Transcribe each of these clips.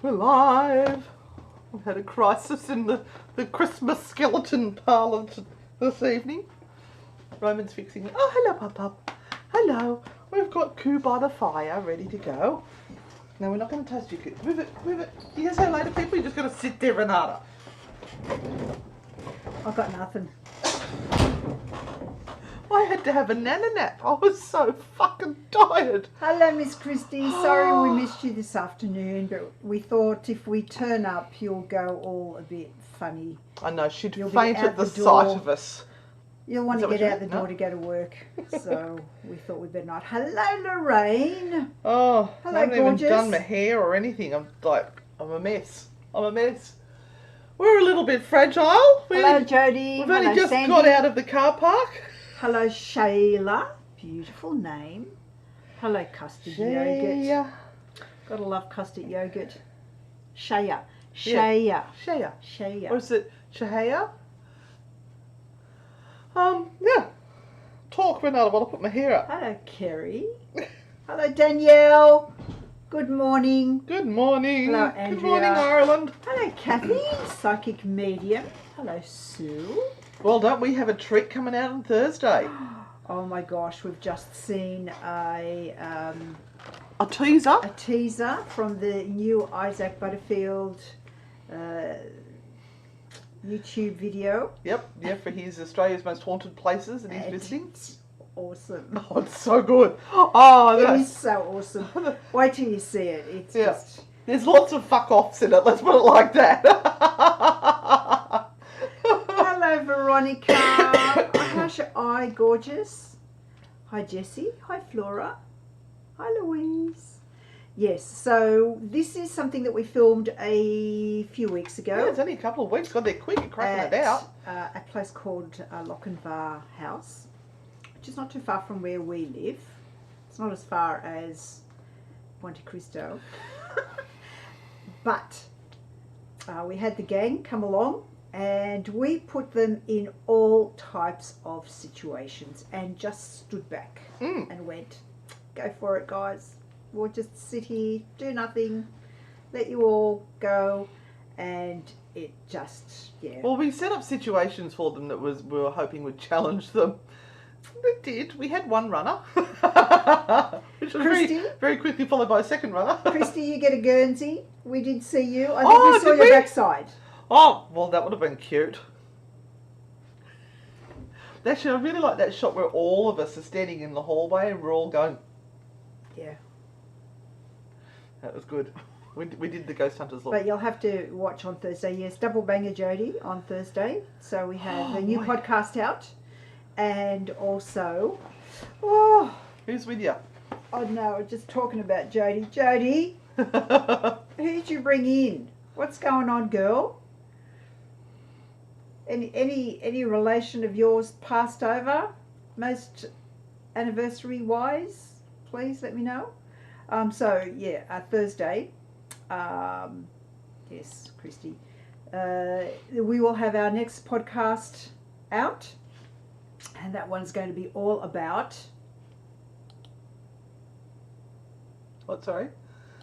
We're live. We've had a crisis in the Christmas skeleton parlour this evening. Roman's fixing it. Oh, hello, Pop. Hello. We've got Coo by the fire ready to go. No, we're not going to toast you, Coo. Move it, move it. You going to say hello to people? You're just going to sit there, Renata. I've got nothing. I had to have a nana nap. I was so fucking tired. Hello, Miss Christie. Sorry we missed you this afternoon, but we thought if we turn up, you'll go all a bit funny. I know, she'd You'll faint be out at the the sight door. of us. You'll want Is to that get what you out the mean? door No? to go to work, so we thought we'd better not. Hello, Lorraine. Oh, Hello, I haven't gorgeous. even done my hair or anything. I'm a mess. I'm a mess. We're a little bit fragile. Hello, Jody. We've Hello, only just Sandy. got out of the car park. Hello, Shayla. Beautiful name. Hello, custard yogurt. Shaya. Gotta love custard yogurt. Shaya. Shaya. Shaya. Or is it Shahaya? Yeah. Talk, Renata, while I put my hair up. Hello, Kerry. Hello, Danielle. Good morning. Good morning. Hello, Good Andrea. morning, Ireland. Hello, Kathy, psychic medium. Hello, Sue. Well, don't we have a treat coming out on Thursday? Oh my gosh, we've just seen A teaser? a teaser from the new Isaac Butterfield YouTube video. Yep, yeah, for his Australia's Most Haunted Places that he's And visiting. it's awesome. Oh, it's so good. Oh, It that's... is so awesome. Wait till you see it. It's Yeah. just... There's lots of fuck-offs in it, let's put it like that. Hello, Veronica. How's your eye, gorgeous? Hi, Jessie. Hi, Flora. Hi, Louise. Yes, so this is something that we filmed a few weeks Yeah, ago it's only a couple of weeks. God, they're quick at cracking it out. a place called Lochinvar House, which is not too far from where we live. It's not as far as Montecristo. But we had the gang come along and we put them in all types of situations and just stood back and went, go for it, guys. We'll just sit here, do nothing, let you all go, and it just, yeah. Well, we set up situations for them that we were hoping would challenge them. It did. We had one runner, which was Christy? very quickly followed by a second runner. Christy, you get a Guernsey. We did see you. I think Oh, we saw did your we? backside. Oh, well, that would have been cute. Actually, I really like that shot where all of us are standing in the hallway and we're all going, Yeah. that was good. We did the Ghost Hunters look. But you'll have to watch on Thursday. Yes, Double Banger Jody on Thursday. So we have a new boy. podcast out. And also, Who's with you? I don't know, just talking about Jody. Jody, who'd you bring in? What's going on, girl? Any relation of yours passed over? Most anniversary wise? Please let me know. So yeah, Thursday. Yes, Christy. We will have our next podcast out, and that one's going to be all about. What, sorry?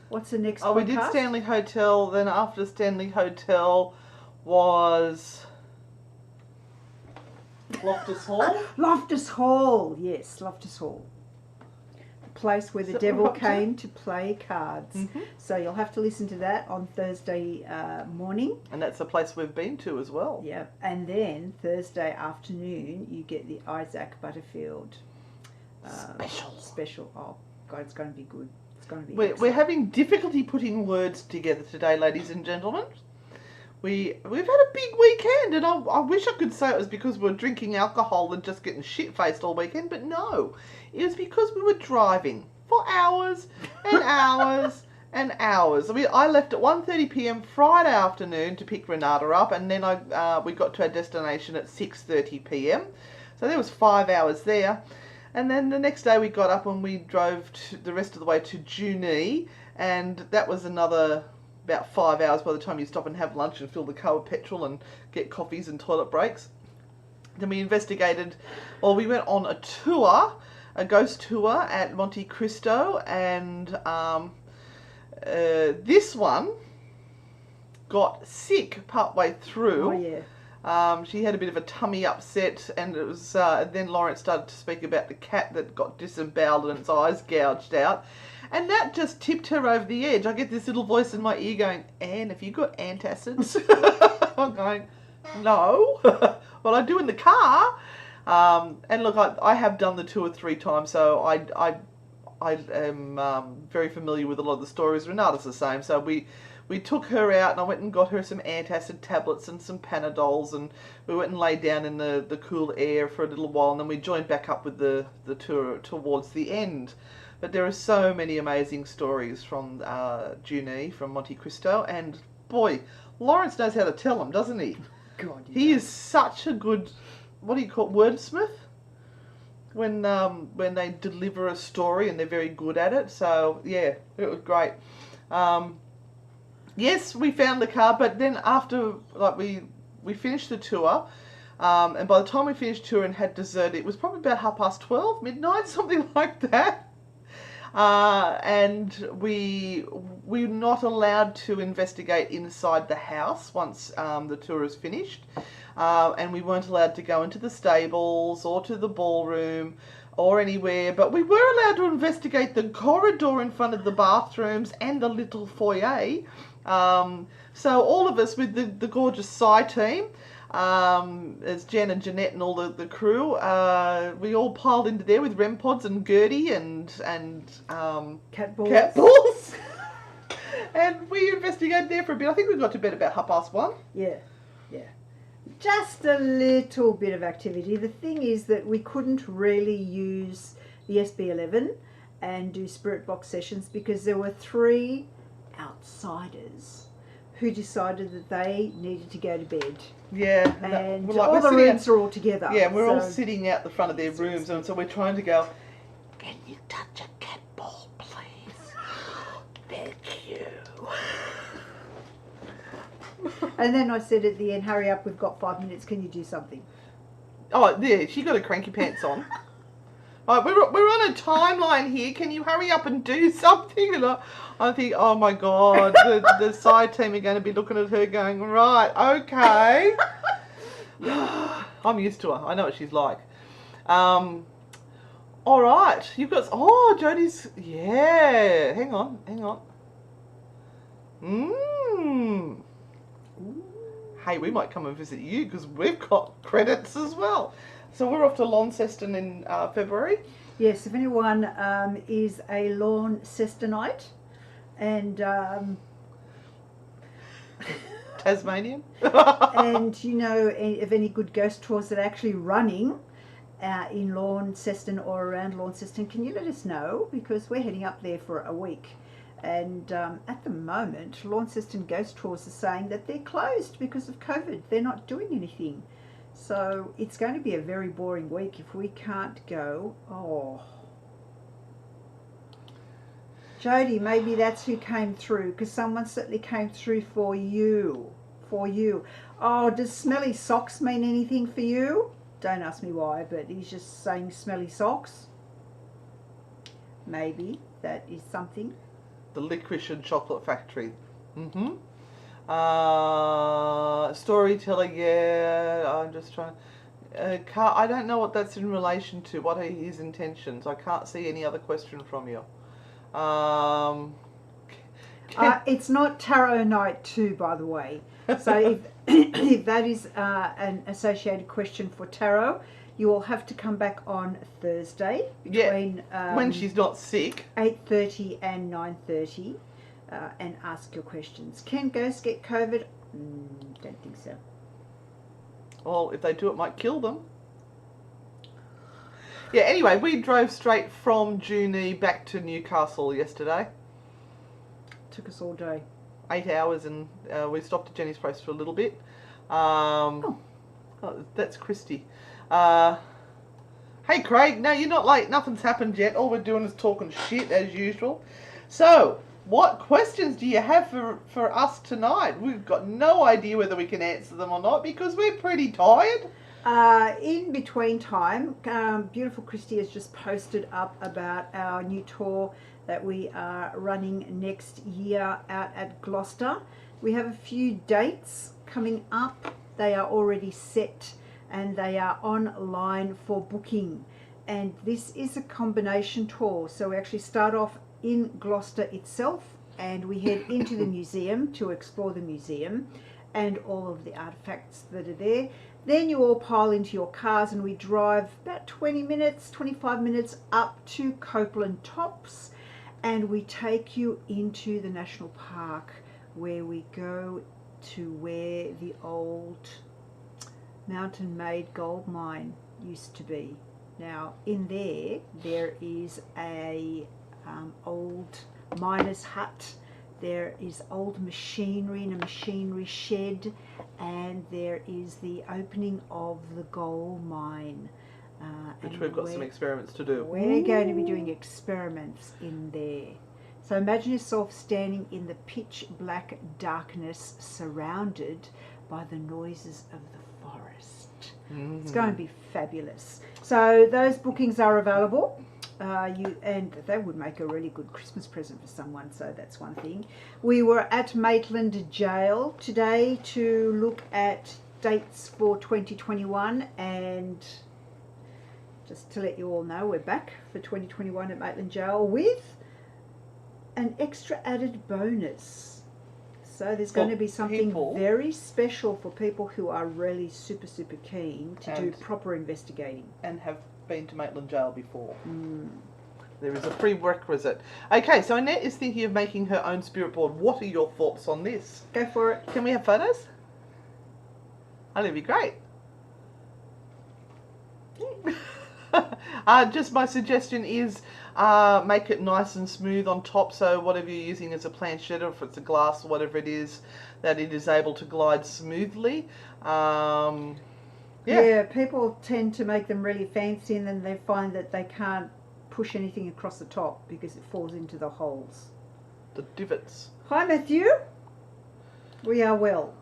What's the next podcast? Oh, we did Stanley Hotel, then after Stanley Hotel was Loftus Hall. Loftus Hall, yes, Loftus Hall. The place where the that devil what we're up to? came to play cards. Mhm. So you'll have to listen to that on Thursday morning. And that's a place we've been to as well. Yeah, and then Thursday afternoon you get the Isaac Butterfield special. Oh God, it's going to be good. It's going to be. We're having difficulty putting words together today, ladies and gentlemen. We've had a big weekend, and I wish I could say it was because we were drinking alcohol and just getting shit-faced all weekend, but no. It was because we were driving for hours and hours and hours. I left at 1:30 p.m. Friday afternoon to pick Renata up, and then we got to our destination at 6:30 p.m. So there was 5 hours there. And then the next day we got up and we drove the rest of the way to Junee, and that was another about 5 hours by the time you stop and have lunch and fill the car with petrol and get coffees and toilet breaks. Then we investigated, or we went on a tour, a ghost tour at Montecristo, and this one got sick partway through. Oh, yeah. She had a bit of a tummy upset, and it was then Lawrence started to speak about the cat that got disemboweled and its eyes gouged out, and that just tipped her over the edge. I get this little voice in my ear going, "Anne, have you got antacids?" I'm going, "No," but I do in the car. And look, I have done the 2 or 3 times, so I am very familiar with a lot of the stories. Renata's the same, so we took her out and I went and got her some antacid tablets and some Panadols, and we went and lay down in the cool air for a little while, and then we joined back up with the tour towards the end. But there are so many amazing stories from Junie, from Montecristo, and boy, Lawrence knows how to tell them, doesn't he? God, He is such a good, what do you call it, wordsmith? When they deliver a story, and they're very good at it. So yeah, it was great. Yes, we found the car, but then after, like, we finished the tour, and by the time we finished tour and had dessert, it was probably about 12:30, midnight, something like that. And we're not allowed to investigate inside the house once the tour is finished, and we weren't allowed to go into the stables or to the ballroom or anywhere, but we were allowed to investigate the corridor in front of the bathrooms and the little foyer. So all of us with the gorgeous Psy team, as Jen and Jeanette and all the crew, we all piled into there with REM pods and Gertie and cat balls. Cat balls. And we investigated there for a bit. I think we got to bed about 1:30. Yeah, yeah. Just a little bit of activity. The thing is that we couldn't really use the SB11 and do spirit box sessions because there were 3 outsiders who decided that they needed to go to bed. Yeah. And we're all the rooms are all together. Yeah, we're all sitting out the front of their rooms, and so we're trying to go, "Can you touch a cat ball, please? Thank you." And then I said at the end, "Hurry up, we've got 5 minutes, can you do something?" Oh, yeah, she got her cranky pants on. Right, we're on a timeline here. Can you hurry up and do something? And I think, oh my God, the side team are going to be looking at her going, right, okay. I'm used to her. I know what she's like. All right, you've got, Jodie's, yeah. Hang on. Hey, we might come and visit you because we've got credits as well. So we're off to Launceston in February. Yes, if anyone is a Launcestonite and Tasmanian. and you know of any good ghost tours that are actually running in Launceston or around Launceston, can you let us know? Because we're heading up there for a week. And at the moment, Launceston Ghost Tours are saying that they're closed because of COVID. They're not doing anything. So it's going to be a very boring week if we can't go. Oh. Jodie, maybe that's who came through, because someone certainly came through for you. Oh, does smelly socks mean anything for you? Don't ask me why, but he's just saying smelly socks. Maybe that is something. The Licorice and Chocolate Factory. Storyteller, yeah. I'm just trying. I don't know what that's in relation to. What are his intentions? I can't see any other question from you. It's not Tarot Night 2, by the way. So if that is an associated question for Tarot, you will have to come back on Thursday between when she's not sick, 8:30 and 9:30, and ask your questions. Can ghosts get COVID? Don't think so. Well, if they do, it might kill them. Yeah, anyway, we drove straight from Junie back to Newcastle yesterday. Took us all day. 8 hours, and we stopped at Jenny's place for a little bit. That's Christy. Hey Craig, no, you're not late. Nothing's happened yet. All we're doing is talking shit as usual. So, what questions do you have for us tonight? We've got no idea whether we can answer them or not because we're pretty tired. In between time, beautiful Christy has just posted up about our new tour that we are running next year out at Gloucester. We have a few dates coming up. They are already set and they are online for booking. And this is a combination tour. So we actually start off in Gloucester itself and we head into the museum to explore the museum and all of the artifacts that are there. Then you all pile into your cars and we drive about 20 minutes, 25 minutes up to Copeland Tops, and we take you into the national park where we go to where the old Mountain Made gold mine used to be. Now in there is a old miner's hut. There is old machinery in a machinery shed, and there is the opening of the gold mine. Which we've got some experiments to do. We're going to be doing experiments in there. So imagine yourself standing in the pitch black darkness surrounded by the noises of the forest. It's going to be fabulous. So those bookings are available. And that would make a really good Christmas present for someone, so that's one thing. We were at Maitland Jail today to look at dates for 2021, and just to let you all know, we're back for 2021 at Maitland Jail with an extra added bonus. So there's going to be something very special for people who are really super keen to do proper investigating. And have been to Maitland Jail before. There is a prerequisite. Okay, so Annette is thinking of making her own spirit board. What are your thoughts on this? Go for it. Can we have photos? Oh, that'd be great. Just my suggestion is make it nice and smooth on top, so whatever you're using as a planchette, or if it's a glass or whatever it is, that it is able to glide smoothly. Yeah, people tend to make them really fancy and then they find that they can't push anything across the top because it falls into the holes. The divots. Hi Matthew. We are well.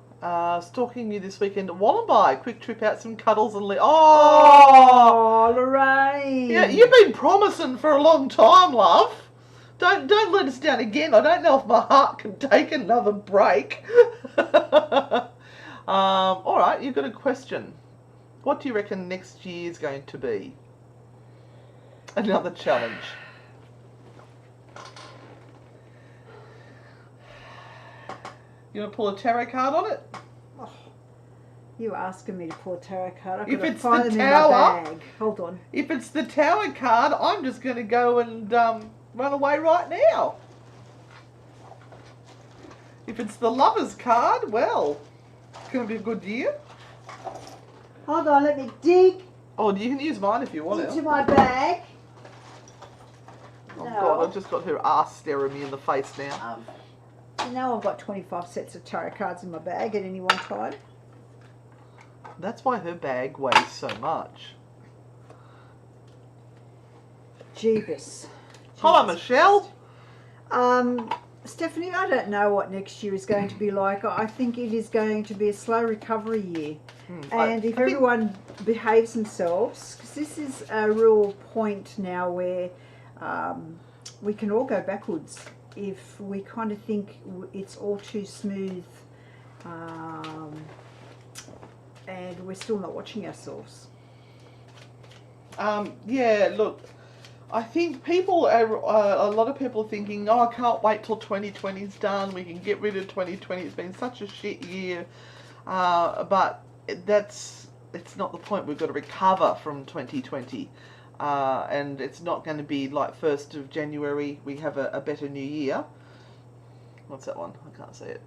Stalking you this weekend at Wollombi. Quick trip out, some cuddles and Oh, Lorraine. Yeah, you've been promising for a long time, love. Don't let us down again. I don't know if my heart can take another break. All right, you've got a question. What do you reckon next year is going to be? Another challenge. You want to pull a tarot card on it? Oh, you asking me to pull a tarot card? If it's find the them tower, in my bag. Hold on. If it's the tower card, I'm just going to go and run away right now. If it's the lover's card, well, it's going to be a good year. Hold on, let me dig. Oh, you can use mine if you want into my bag. Oh God, I've just got her ass staring me in the face now. You know I've got 25 sets of tarot cards in my bag at any one time. That's why her bag weighs so much. Jeebus. Hello, Michelle. Stephanie, I don't know what next year is going to be like. I think it is going to be a slow recovery year. And if everyone behaves themselves, because this is a real point now where we can all go backwards if we kind of think it's all too smooth and we're still not watching ourselves. Yeah, look, I think people are, a lot of people are thinking, oh, I can't wait till 2020's done. We can get rid of 2020. It's been such a shit year. But it's not the point. We've got to recover from 2020. And it's not going to be like 1st of January, we have a better new year. What's that one? I can't see it.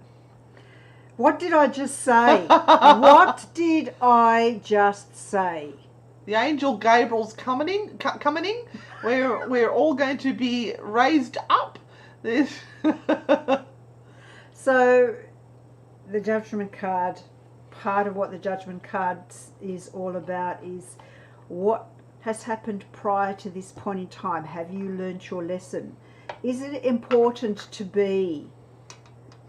What did I just say? What did I just say? The angel Gabriel's coming in. We're all going to be raised up. So, the judgment card, part of what the judgment card is all about is what has happened prior to this point in time. Have you learnt your lesson? Is it important to be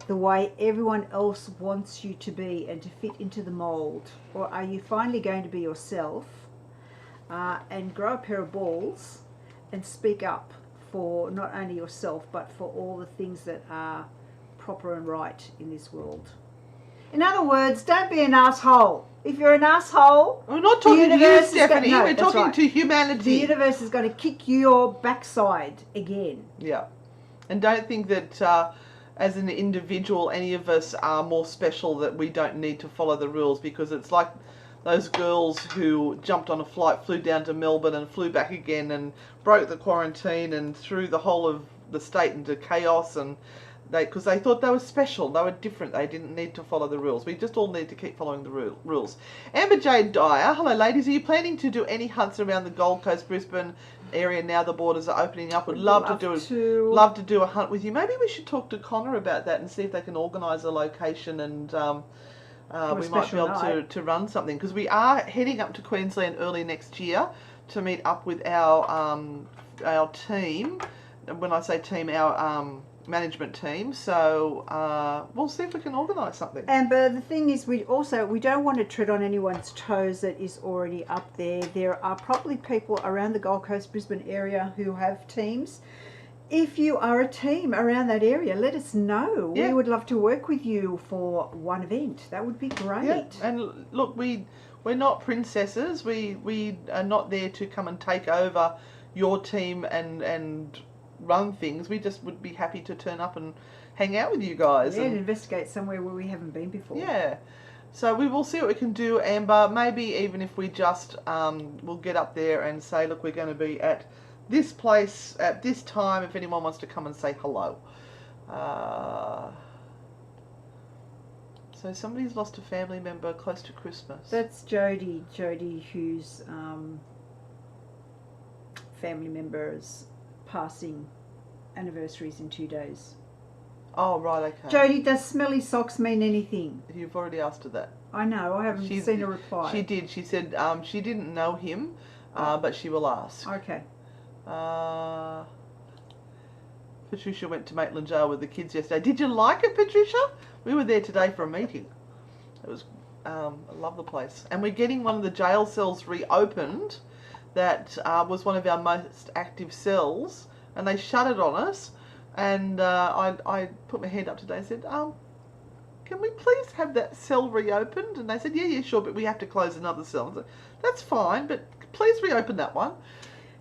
the way everyone else wants you to be and to fit into the mould? Or are you finally going to be yourself and grow a pair of balls and speak up for not only yourself but for all the things that are proper and right in this world. In other words, don't be an asshole. If you're an asshole, we're not talking to you, Stephanie. We're talking to humanity. The universe is going to kick your backside again. Yeah. And don't think that as an individual, any of us are more special, that we don't need to follow the rules, because it's like those girls who jumped on a flight, flew down to Melbourne and flew back again and broke the quarantine and threw the whole of the state into chaos, and because they thought they were special, they were different, they didn't need to follow the rules. We just all need to keep following the rules. Amber Jade Dyer, hello ladies, are you planning to do any hunts around the Gold Coast, Brisbane area now the borders are opening up? Would love to do a hunt with you. Maybe we should talk to Connor about that and see if they can organise a location, and we might be able to run something, because we are heading up to Queensland early next year to meet up with our team. When I say team, our management team, so we'll see if we can organise something. Amber, the thing is, we don't want to tread on anyone's toes that is already up there. There are probably people around the Gold Coast, Brisbane area who have teams. If you are a team around that area, let us know. Yeah. We would love to work with you for one event. That would be great. Yeah. And look, we're not princesses. We are not there to come and take over your team and run things. We just would be happy to turn up and hang out with you guys. Yeah, and investigate somewhere where we haven't been before. Yeah. So we will see what we can do, Amber. Maybe even if we just we'll get up there and say, look, we're going to be at this place at this time, if anyone wants to come and say hello. So somebody's lost a family member close to Christmas. That's Jody, whose family members passing anniversaries in 2 days. Oh, right, okay. Jody, does smelly socks mean anything? You've already asked her that. I know, I haven't seen a reply. She did. She said she didn't know him, but she will ask. Okay. Patricia went to Maitland Jail with the kids yesterday. Did you like it, Patricia? We were there today for a meeting. It was, I love the place. And we're getting one of the jail cells reopened. That was one of our most active cells, and they shut it on us. And I put my hand up today and said, can we please have that cell reopened? And they said, yeah, sure, but we have to close another cell. I said, that's fine, but please reopen that one.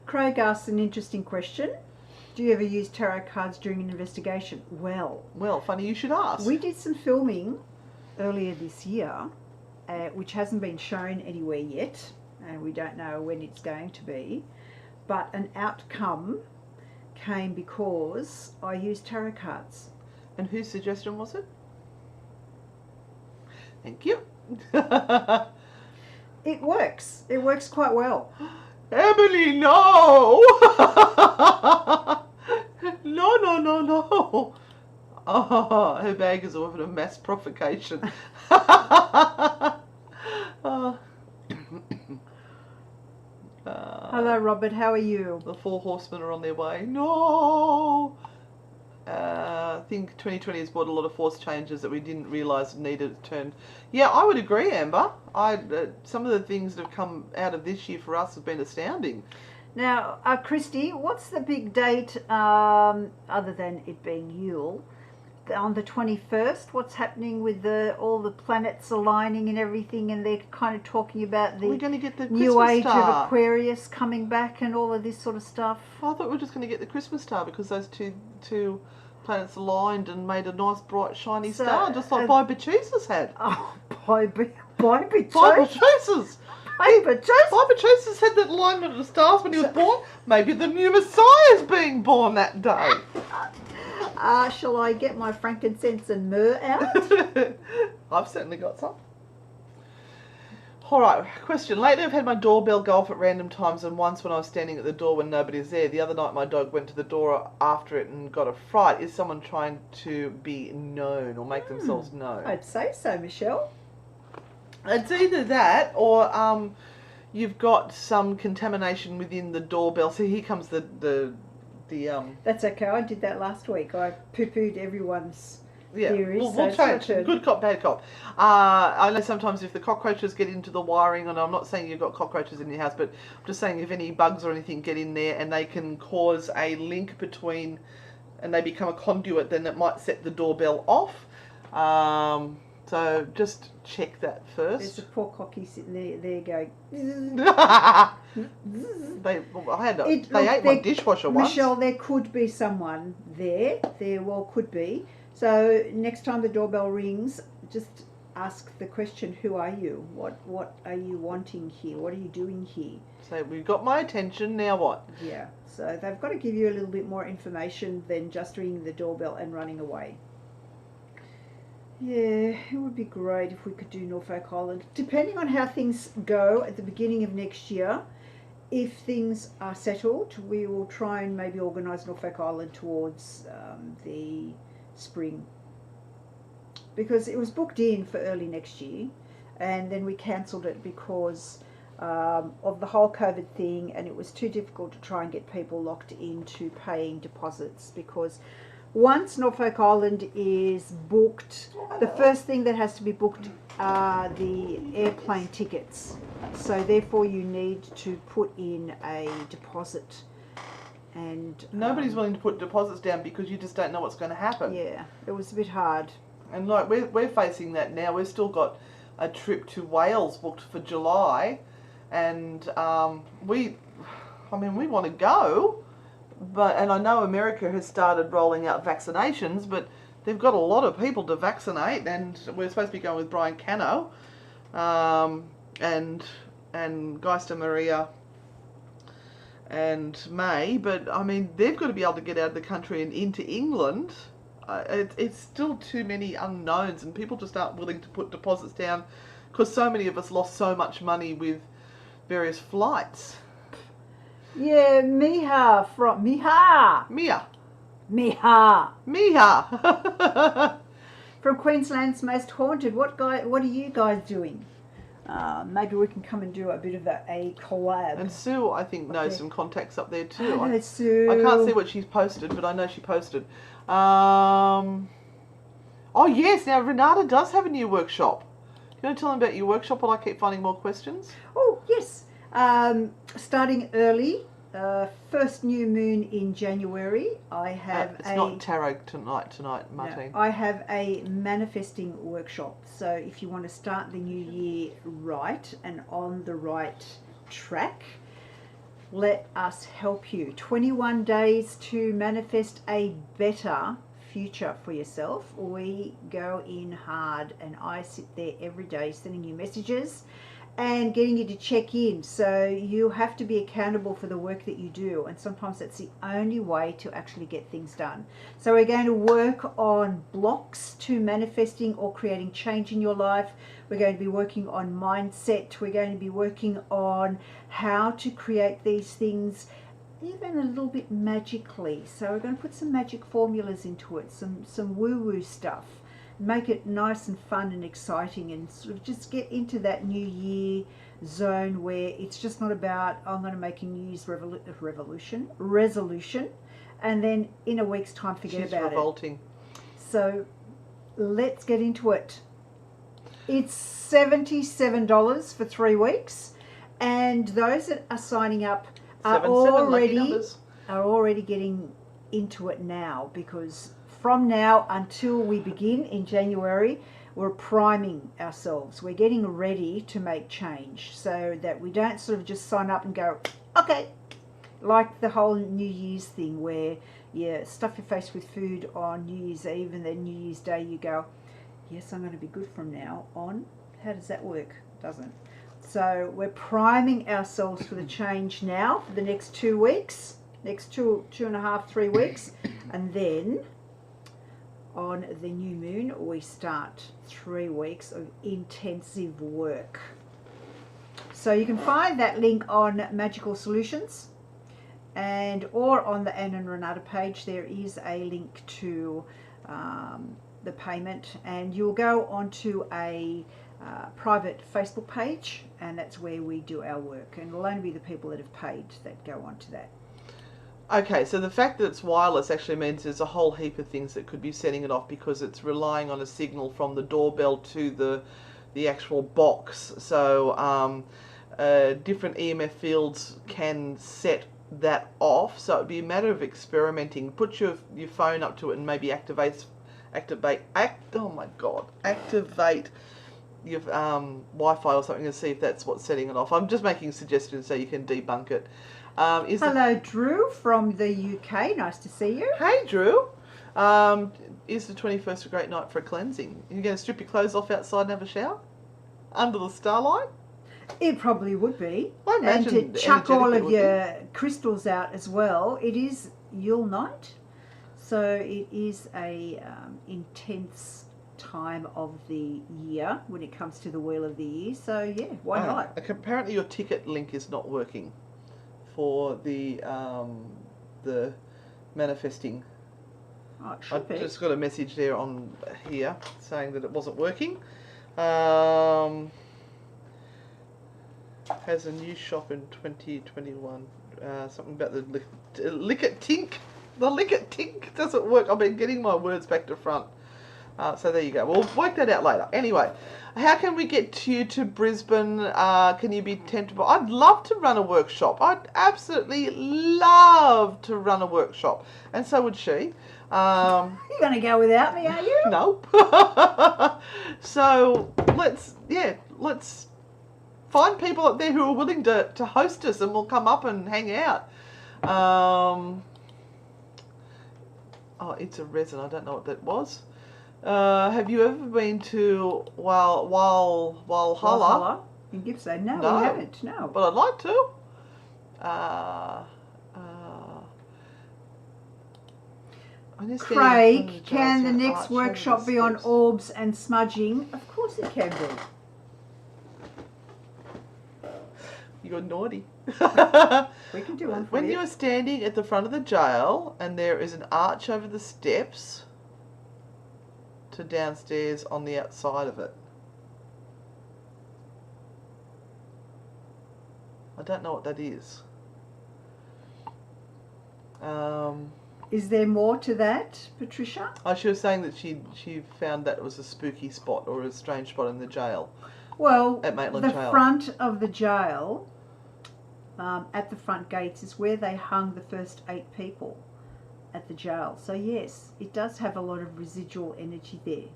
Craig asked an interesting question. Do you ever use tarot cards during an investigation? Well, funny you should ask. We did some filming earlier this year, which hasn't been shown anywhere yet, and we don't know when it's going to be, but an outcome came because I used tarot cards. And whose suggestion was it? Thank you. It works. It works quite well. Emily, no! No. Oh, her bag is a weapon of mass provocation. Hello, Robert. How are you? The 4 horsemen are on their way. No! I think 2020 has brought a lot of force changes that we didn't realise needed to turn. Yeah, I would agree, Amber. Some of the things that have come out of this year for us have been astounding. Now, Christy, what's the big date, other than it being Yule, on the 21st? What's happening with all the planets aligning and everything, and they're kind of talking about the we're going to get the new Christmas age star. of Aquarius coming back and all of this sort of stuff? I thought we were just going to get the Christmas star because those two planets aligned and made a nice bright shiny star, just like Bobby Jesus had. Oh, Bobby Jesus! Bobby Jesus had that alignment of the stars when he was born. Maybe the new Messiah is being born that day. Shall I get my frankincense and myrrh out? I've certainly got some. Alright, question. Lately I've had my doorbell go off at random times, and once when I was standing at the door when nobody's there. The other night my dog went to the door after it and got a fright. Is someone trying to be known or make themselves known? I'd say so, Michelle. It's either that or you've got some contamination within the doorbell. So here comes the That's okay. I did that last week. I poo-pooed everyone's theories. We'll change. Good cop, bad cop. I know sometimes if the cockroaches get into the wiring, and I'm not saying you've got cockroaches in your house, but I'm just saying if any bugs or anything get in there and they can cause a link between and they become a conduit, then it might set the doorbell off. So just check that There's first. a poor cocky sitting there going. They ate my dishwasher once. Michelle, there could be someone there. There well could be. So next time the doorbell rings, just ask the question, who are you? What are you wanting here? What are you doing here? So we've got my attention, now what? Yeah, so they've got to give you a little bit more information than just ringing the doorbell and running away. Yeah, it would be great if we could do Norfolk Island. Depending on how things go at the beginning of next year, if things are settled, we will try and maybe organise Norfolk Island towards the spring. Because it was booked in for early next year, and then we cancelled it because of the whole COVID thing, and it was too difficult to try and get people locked into paying deposits, because once Norfolk Island is booked, the first thing that has to be booked are the airplane tickets. So therefore you need to put in a deposit. And nobody's willing to put deposits down because you just don't know what's going to happen. Yeah, it was a bit hard. And like we're facing that now. We've still got a trip to Wales booked for July, and we want to go. And I know America has started rolling out vaccinations, but they've got a lot of people to vaccinate, and we're supposed to be going with Brian Cano, and Geister Maria and May, but I mean, they've got to be able to get out of the country and into England. It's still too many unknowns, and people just aren't willing to put deposits down because so many of us lost so much money with various flights. Yeah, Mia. From Queensland's Most Haunted. What are you guys doing? Maybe we can come and do a bit of a collab. And Sue, I think, knows some contacts up there too. I know Sue. I can't see what she's posted, but I know she posted. Oh yes, now Renata does have a new workshop. You want to tell them about your workshop while I keep finding more questions? Oh yes. Starting early, first new moon in January, I have it's not tarot tonight, Martine. No, I have a manifesting workshop. So if you want to start the new year right and on the right track, let us help you. 21 days to manifest a better future for yourself. We go in hard, and I sit there every day sending you messages and getting you to check in. So you have to be accountable for the work that you do, and sometimes that's the only way to actually get things done. So we're going to work on blocks to manifesting or creating change in your life. We're going to be working on mindset. We're going to be working on how to create these things even a little bit magically. So we're going to put some magic formulas into it, some woo-woo stuff. Make it nice and fun and exciting, and sort of just get into that new year zone where it's just not about, I'm going to make a New Year's resolution, and then in a week's time forget about revolting. it. So let's get into it. It's $77 for 3 weeks, and those that are signing up are already getting into it now, because from now until we begin in January, we're priming ourselves. We're getting ready to make change, so that we don't sort of just sign up and go, okay, like the whole New Year's thing where you stuff your face with food on New Year's Eve, and then New Year's Day you go, yes, I'm going to be good from now on. How does that work? Doesn't. So we're priming ourselves for the change now for the next 2 weeks, next two and a half, 3 weeks, and then on the new moon we start 3 weeks of intensive work. So you can find that link on Magical Solutions, and or on the Anne and Renata page there is a link to the payment, and you'll go onto a private Facebook page, and that's where we do our work, and it'll only be the people that have paid that go onto that. Okay, so the fact that it's wireless actually means there's a whole heap of things that could be setting it off, because it's relying on a signal from the doorbell to the actual box. So different EMF fields can set that off. So it'd be a matter of experimenting. Put your phone up to it and maybe activate your Wi-Fi or something and see if that's what's setting it off. I'm just making suggestions so you can debunk it. Hello, Drew from the UK. Nice to see you. Hey, Drew. Is the 21st a great night for a cleansing? You're going to strip your clothes off outside and have a shower? Under the starlight? It probably would be. I imagine and to chuck all of energetically your crystals out as well. It is Yule night, so it is a intense time of the year when it comes to the wheel of the year. So yeah, why not? Apparently your ticket link is not working for the manifesting. Oh, it should be. Just got a message there on here saying that it wasn't working. Has a new shop in 2021. Something about the Lickit Tink. The Lickit Tink doesn't work. I've been getting my words back to front. So there you go. We'll work that out later. Anyway, how can we get you to Brisbane? Can you be temptable? I'd love to run a workshop. I'd absolutely love to run a workshop. And so would she. You're going to go without me, are you? No. So let's find people up there who are willing to host us, and we'll come up and hang out. It's a resin. I don't know what that was. Have you ever been to Walhalla in Gippsland? No, No. we haven't. No. But I'd like to. Craig, can the next workshop be on orbs and smudging? Of course it can be. You're naughty. We can do one for When you. you're standing at the front of the jail and there is an arch over the steps to downstairs on the outside of it. I don't know what that is. Is there more to that, Patricia? She was saying that she found that it was a spooky spot or a strange spot in the jail. Well, At Maitland the Jail. front of the jail, at the front gates, is where they hung the first 8 people at the jail. So yes, it does have a lot of residual energy there.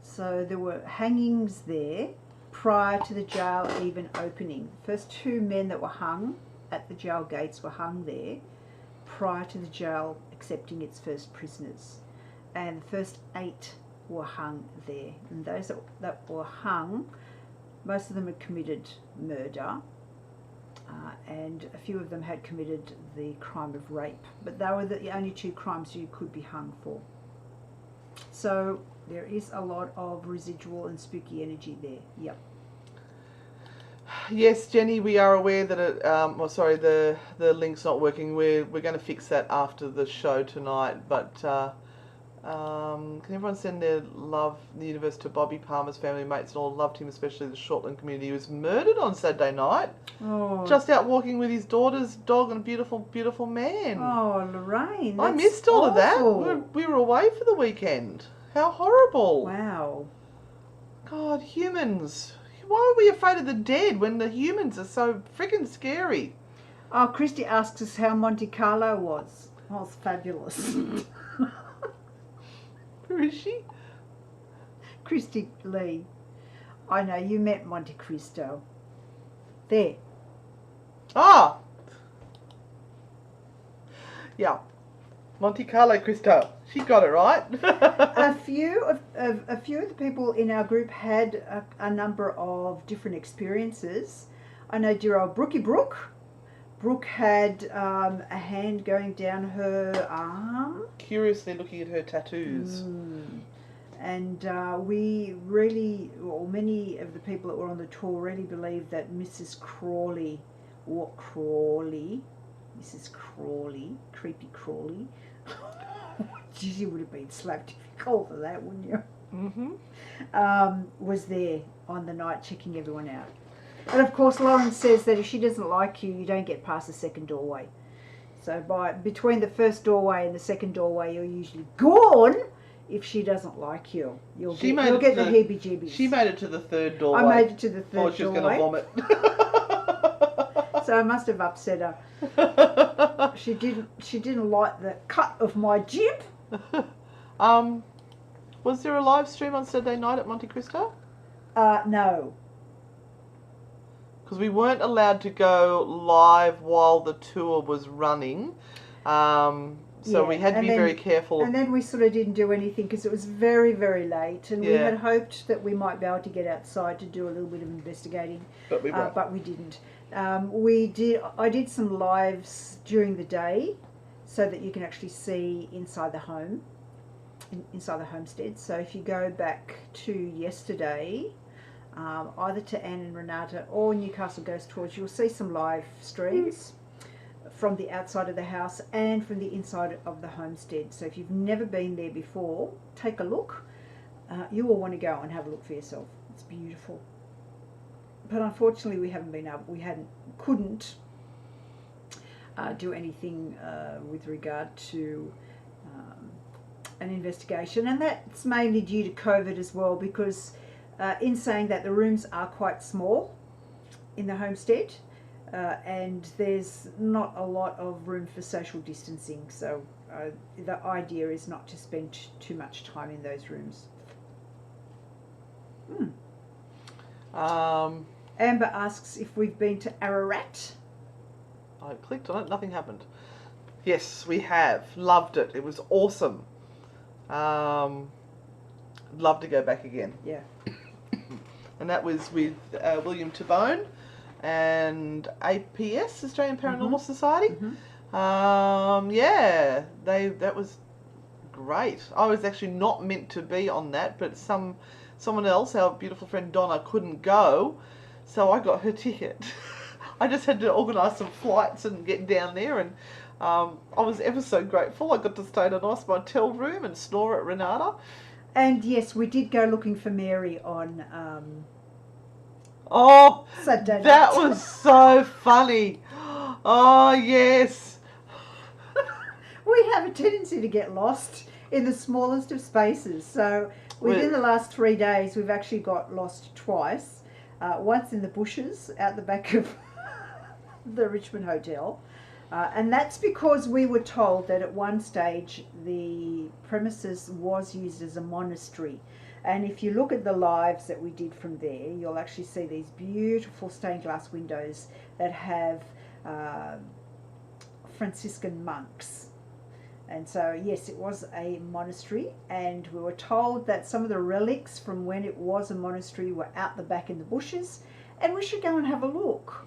So there were hangings there prior to the jail even opening. The first 2 men that were hung at the jail gates were hung there prior to the jail accepting its first prisoners. And the first 8 were hung there. And those that were hung, most of them had committed murder, and a few of them had committed the crime of rape. But they were the only 2 crimes you could be hung for. So there is a lot of residual and spooky energy there. Yep. Yes, Jenny, we are aware that the link's not working. We're going to fix that after the show tonight. But can everyone send their love in the universe to Bobby Palmer's family, mates, and all loved him, especially the Shortland community. He was murdered on Saturday night, just out walking with his daughter's dog and a beautiful, beautiful man. Oh, Lorraine, I missed all of that. We were away for the weekend. How horrible! Wow. God, humans. Why are we afraid of the dead when the humans are so freaking scary? Oh, Christy asks us how Monte Carlo was. Oh, it's fabulous. Who is she? Christy Lee. I know, you met Montecristo. There. Ah! Yeah. Monte Carlo Cristo. She got it right. A few of the people in our group had a number of different experiences. I know dear old Brookie Brooke. Brooke had a hand going down her arm. Curiously looking at her tattoos. And we really, or many of the people that were on the tour really believed that Mrs. Crawley, Mrs. Crawley, Creepy Crawley, she would have been slapped if you called her that, wouldn't you? Mm-hmm. Was there on the night checking everyone out. And of course Lauren says that if she doesn't like you, you don't get past the second doorway. So between the first doorway and the second doorway, you're usually gone. If she doesn't like you, you'll get the heebie-jeebies. She made it to the third doorway. I made it to the third doorway. She was going to vomit. So I must have upset her. She didn't like the cut of my jib. Was there a live stream on Saturday night at Montecristo? No. Because we weren't allowed to go live while the tour was running. So we had to be very careful. And then we sort of didn't do anything because it was very, very late. And we Yeah. had hoped that we might be able to get outside to do a little bit of investigating. But we weren't. But we didn't. I did some lives during the day so that you can actually see inside the home, inside the homestead. So if you go back to yesterday, either to Anne and Renata or Newcastle Ghost Tours, you'll see some live streams from the outside of the house and from the inside of the homestead. So if you've never been there before, take a look. You will want to go and have a look for yourself. It's beautiful. But unfortunately, couldn't do anything with regard to an investigation, and that's mainly due to COVID as well. Because in saying that, the rooms are quite small in the homestead, and there's not a lot of room for social distancing. So the idea is not to spend too much time in those rooms. Amber asks if we've been to Ararat. I clicked on it, nothing happened. Yes, we have. Loved it. It was awesome. Love to go back again. Yeah. And that was with William Tabone and APS, Australian Paranormal Society. Yeah, that was great. I was actually not meant to be on that, but someone else, our beautiful friend Donna, couldn't go, so I got her ticket. I just had to organise some flights and get down there, and I was ever so grateful. I got to stay in a nice motel room and snore at Renata. And yes, we did go looking for Mary on Saturday night. That was so funny. Oh, yes. We have a tendency to get lost in the smallest of spaces. So within the last 3 days, we've actually got lost twice. Once in the bushes out the back of the Richmond Hotel. And that's because we were told that at one stage the premises was used as a monastery. And if you look at the lives that we did from there, you'll actually see these beautiful stained glass windows that have Franciscan monks. And so, yes, it was a monastery, and we were told that some of the relics from when it was a monastery were out the back in the bushes, and we should go and have a look.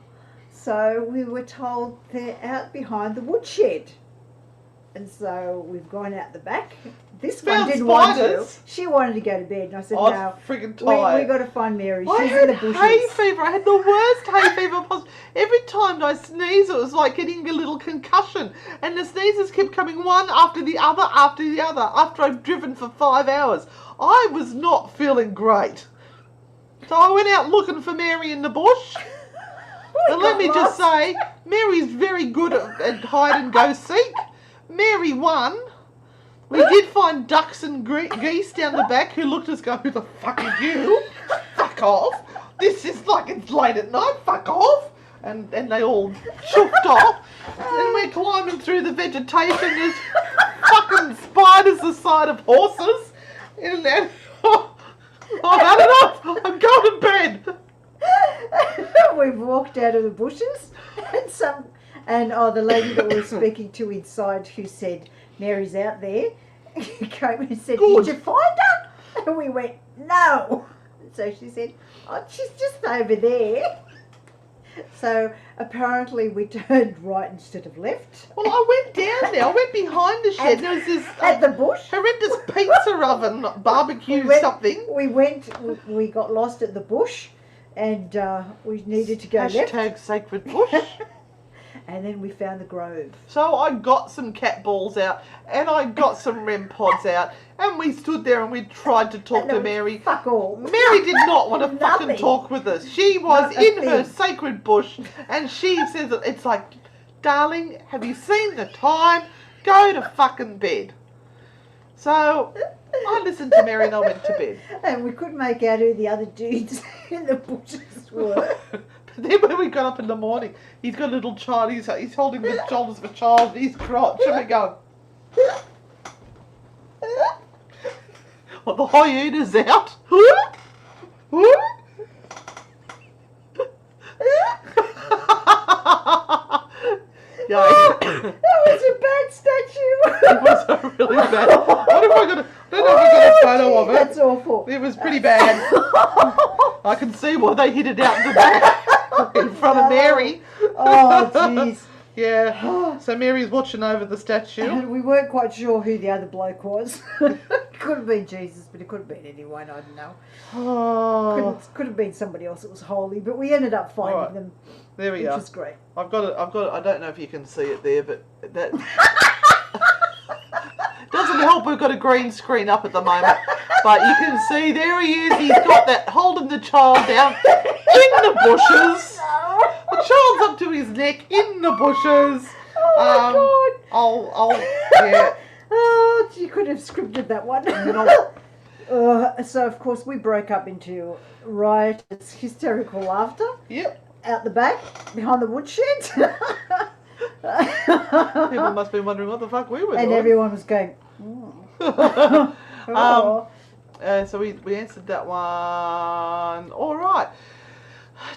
So we were told they're out behind the woodshed. And so we've gone out the back. This one didn't want to. She wanted to go to bed, and I said, no, friggin' tired. we got to find Mary. I She's had in the bushes. hay fever. I had the worst hay fever possible. Every time I sneezed, it was like getting a little concussion. And the sneezes kept coming one after the other after I'd driven for 5 hours. I was not feeling great. So I went out looking for Mary in the bush. And let me just say, Mary's very good at hide and go seek. Mary won. We did find ducks and geese down the back who looked at us going, who the fuck are you? Fuck off. This is like it's late at night. Fuck off. And they all chuffed off. And we're climbing through the vegetation. There's fucking spiders the size of horses. And then, I've had enough. I'm going to bed. We've walked out of the bushes, and the lady that we were speaking to inside, who said Mary's out there, came and said, Good. Did you find her? And we went, no. So she said, oh, she's just over there. So apparently we turned right instead of left. Well, I went down there. I went behind the shed. There was this at the bush, horrendous pizza oven barbecue something. We got lost at the bush, and we needed to go left. Hashtag sacred bush. And then we found the grove. So I got some cat balls out, and I got some REM pods out, and we stood there and we tried to talk to Mary. Fuck all. Mary did not want to fucking talk with us. She was in her sacred bush, and she says, it's like, darling, have you seen the time? Go to fucking bed. So I listened to Mary and I went to bed. And we couldn't make out who the other dudes in the bushes were. But Then when we got up in the morning, he's got a little child. He's holding the shoulders of a child in his crotch, and we go, "Well, the hyena's out." Yeah. That was a bad statue. It was a really bad. What have I got? I don't know if I got a photo of it. That's awful. It was pretty bad. I can see why they hid it out in the back in front of Mary. Oh, jeez. Yeah. So Mary's watching over the statue. We weren't quite sure who the other bloke was. Could have been Jesus, but it could have been anyone. I don't know. Oh. Could have been somebody else that was holy, but we ended up finding them. There we which are. was great. I've got it. I don't know if you can see it there, but that doesn't help. We've got a green screen up at the moment, but you can see there he is. He's got that holding the child down in the bushes. The child's up to his neck in the bushes. Oh my God! Yeah. Oh, you could have scripted that one. So of course we broke up into riotous, hysterical laughter. Yep. Out the back, behind the woodshed. People must be wondering what the fuck we were doing. And everyone was going, oh. So we answered that one. All right.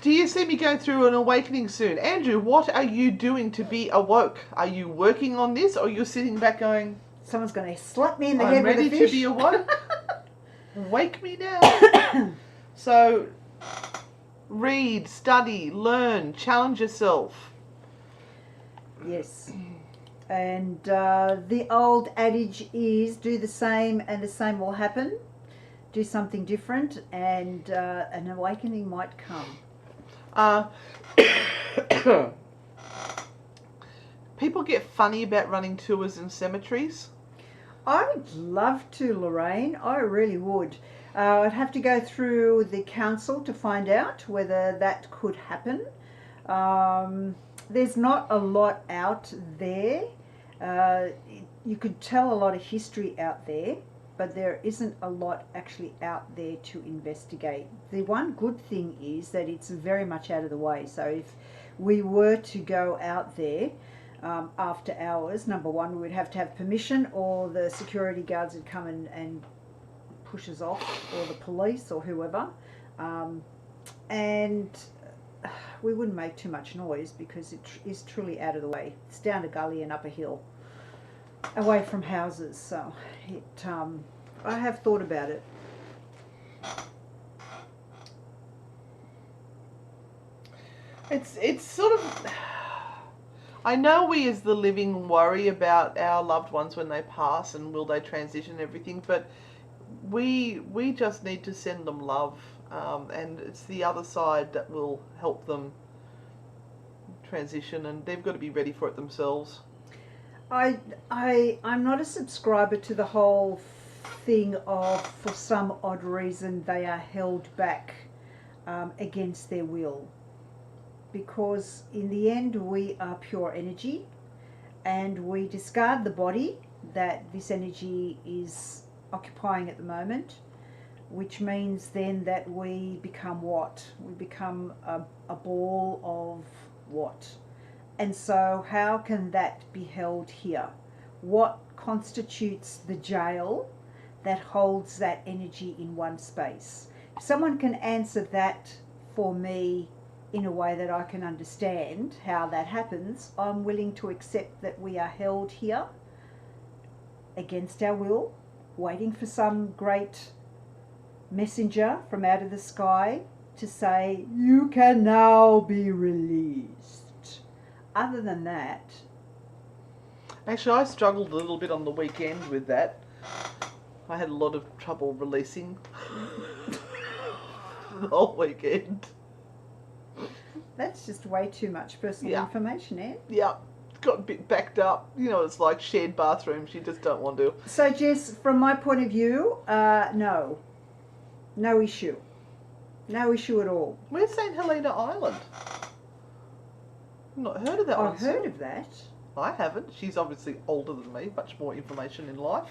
Do you see me going through an awakening soon? Andrew, what are you doing to be awoke? Are you working on this, or you're sitting back going, someone's going to slap me in the I'm head with a ready fish? to be awoke? Wake me now. So, read, study, learn, challenge yourself. Yes. And the old adage is do the same and the same will happen. Do something different and an awakening might come. People get funny about running tours in cemeteries. I would love to, Lorraine. I really would. I'd have to go through the council to find out whether that could happen. There's not a lot out there. You could tell a lot of history out there, but there isn't a lot actually out there to investigate. The one good thing is that it's very much out of the way. So if we were to go out there after hours, number one, we would have to have permission, or the security guards would come and push us off, or the police or whoever. And we wouldn't make too much noise because it is truly out of the way. It's down a gully and up a hill, away from houses. So it, I have thought about it. It's sort of, I know we as the living worry about our loved ones when they pass and will they transition and everything, but we just need to send them love, and it's the other side that will help them transition, and they've got to be ready for it themselves. I'm not a subscriber to the whole thing of, for some odd reason, they are held back against their will. Because in the end, we are pure energy, and we discard the body that this energy is occupying at the moment, which means then that we become what? We become a ball of what? And so how can that be held here? What constitutes the jail that holds that energy in one space? If someone can answer that for me in a way that I can understand how that happens, I'm willing to accept that we are held here against our will, waiting for some great messenger from out of the sky to say, you can now be released. Other than that... Actually, I struggled a little bit on the weekend with that. I had a lot of trouble releasing the whole weekend. That's just way too much personal information, Anne. Yeah, got a bit backed up. You know, it's like shared bathrooms. You just don't want to. So, Jess, from my point of view, no. No issue. No issue at all. Where's St. Helena Island? I've not heard of that one. I've heard of that. I haven't. She's obviously older than me. Much more information in life.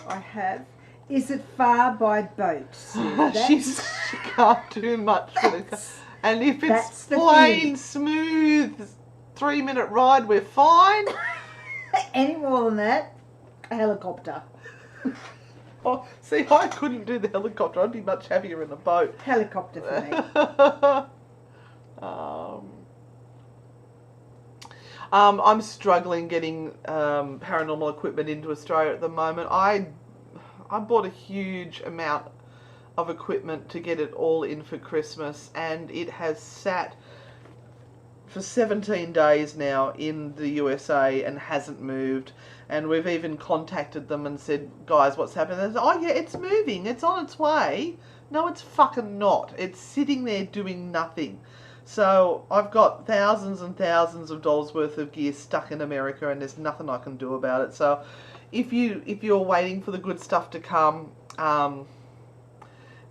I have. Is it far by boat? She can't do much. And if That's it's the plain, thing. smooth, 3-minute ride, we're fine. Any more than that, a helicopter. Oh, see, I couldn't do the helicopter. I'd be much happier in a boat. Helicopter for me. I'm struggling getting paranormal equipment into Australia at the moment. I bought a huge amount of equipment to get it all in for Christmas, and it has sat for 17 days now in the USA and hasn't moved. And we've even contacted them and said, guys, what's happening? They said, oh yeah, it's moving, it's on its way. No, it's fucking not. It's sitting there doing nothing. So I've got thousands and thousands of dollars worth of gear stuck in America, and there's nothing I can do about it. So if you're waiting for the good stuff to come,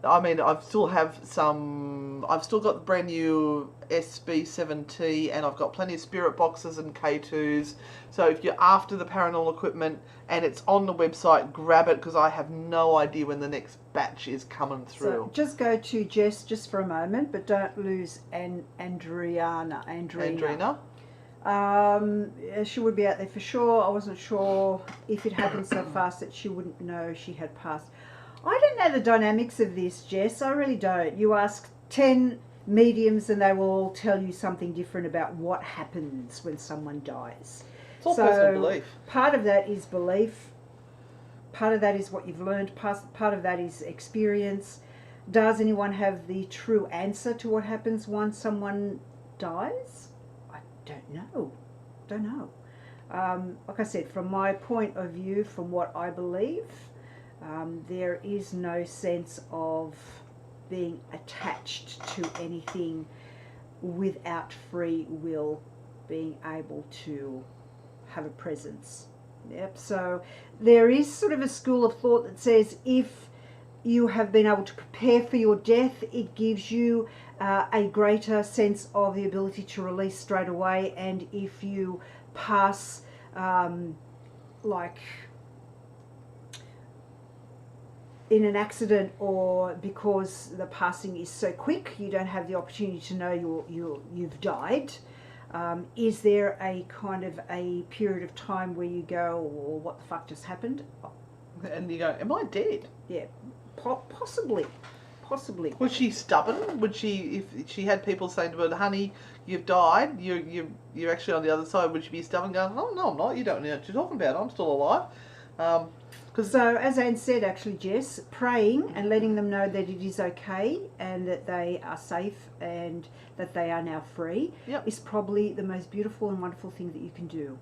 I mean, I've still got the brand new SB7T, and I've got plenty of spirit boxes and K2s. So if you're after the paranormal equipment and it's on the website, grab it, because I have no idea when the next batch is coming through. So just go to Jess just for a moment, but don't lose Andrina. She would be out there for sure. I wasn't sure if it happened so fast that she wouldn't know she had passed. I don't know the dynamics of this, Jess. I really don't. You ask 10 mediums and they will all tell you something different about what happens when someone dies. It's all personal belief. Part of that is belief. Part of that is what you've learned. Part of that is experience. Does anyone have the true answer to what happens once someone dies? I don't know. Like I said, from my point of view, from what I believe, there is no sense of being attached to anything without free will being able to have a presence. Yep. So there is sort of a school of thought that says if you have been able to prepare for your death, it gives you a greater sense of the ability to release straight away. And if you pass like in an accident, or because the passing is so quick, you don't have the opportunity to know you've died. Is there a kind of a period of time where you go, well, what the fuck just happened? And you go, am I dead? Yeah, possibly. Was she stubborn? Would she, if she had people saying to her, honey, you've died, you're actually on the other side, would she be stubborn going, oh no, I'm not, you don't know what you're talking about, I'm still alive? So, as Anne said, actually, Jess, praying and letting them know that it is okay and that they are safe and that they are now free is probably the most beautiful and wonderful thing that you can do.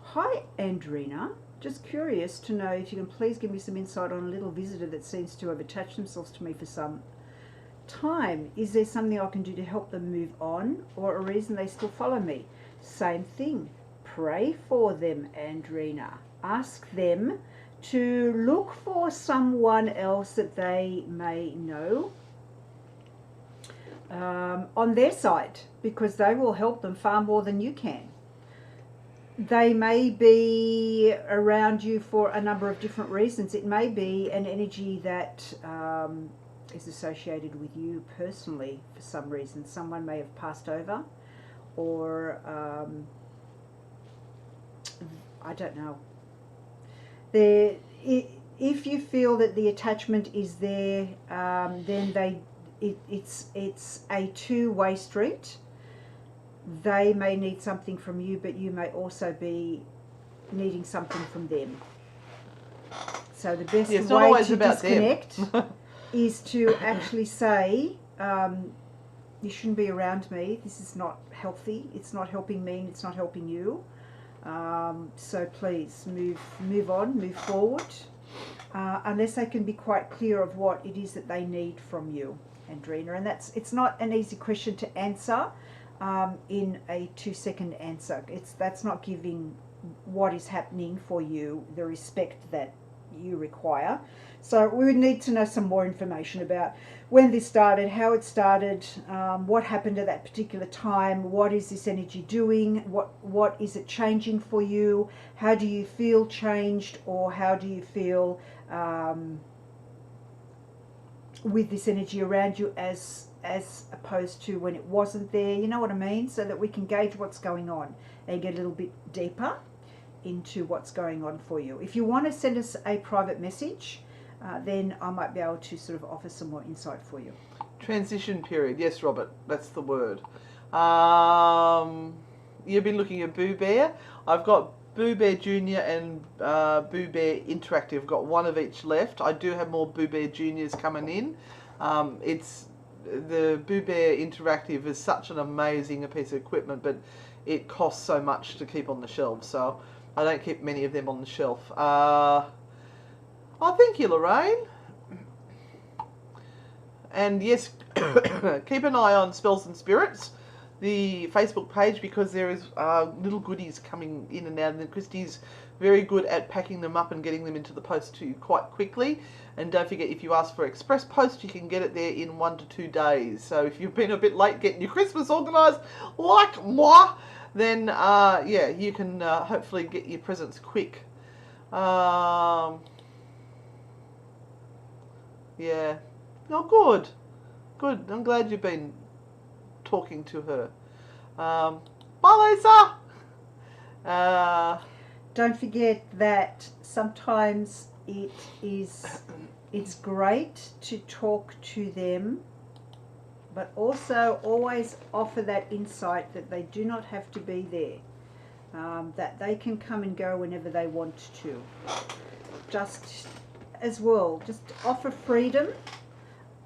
Hi, Andrina. Just curious to know if you can please give me some insight on a little visitor that seems to have attached themselves to me for some time. Is there something I can do to help them move on, or a reason they still follow me? Same thing. Pray for them, Andrina. Ask them to look for someone else that they may know on their side, because they will help them far more than you can. They may be around you for a number of different reasons. It may be an energy that is associated with you personally for some reason. Someone may have passed over, or I don't know. If you feel that the attachment is there, then it's a two-way street. They may need something from you, but you may also be needing something from them. So the best way to disconnect is to actually say, you shouldn't be around me. This is not healthy. It's not helping me, and it's not helping you. So please move on, move forward, unless they can be quite clear of what it is that they need from you, Andrina. And it's not an easy question to answer in a 2-second answer. That's not giving what is happening for you the respect that you require. So we would need to know some more information about when this started, how it started, what happened at that particular time, what is this energy doing, what is it changing for you, how do you feel changed, or how do you feel with this energy around you as opposed to when it wasn't there. You know what I mean? So that we can gauge what's going on and get a little bit deeper into what's going on for you. If you want to send us a private message, then I might be able to sort of offer some more insight for you. Transition period. Yes, Robert, that's the word. You've been looking at Boo Bear. I've got Boo Bear Junior and Boo Bear Interactive. Got one of each left. I do have more Boo Bear Juniors coming in. It's the Boo Bear Interactive is such an amazing piece of equipment, but it costs so much to keep on the shelves, so I don't keep many of them on the shelf. Oh, thank you, Lorraine. And yes, keep an eye on Spells and Spirits, the Facebook page, because there is little goodies coming in and out, and Christy's very good at packing them up and getting them into the post to you quite quickly. And don't forget, if you ask for express post, you can get it there in 1 to 2 days. So if you've been a bit late getting your Christmas organised, like moi, then yeah, you can hopefully get your presents quick. Yeah. Oh, good. Good. I'm glad you've been talking to her. Bye, Lisa. Don't forget that sometimes it's great to talk to them, but also always offer that insight that they do not have to be there, that they can come and go whenever they want to. Just as well, just offer freedom,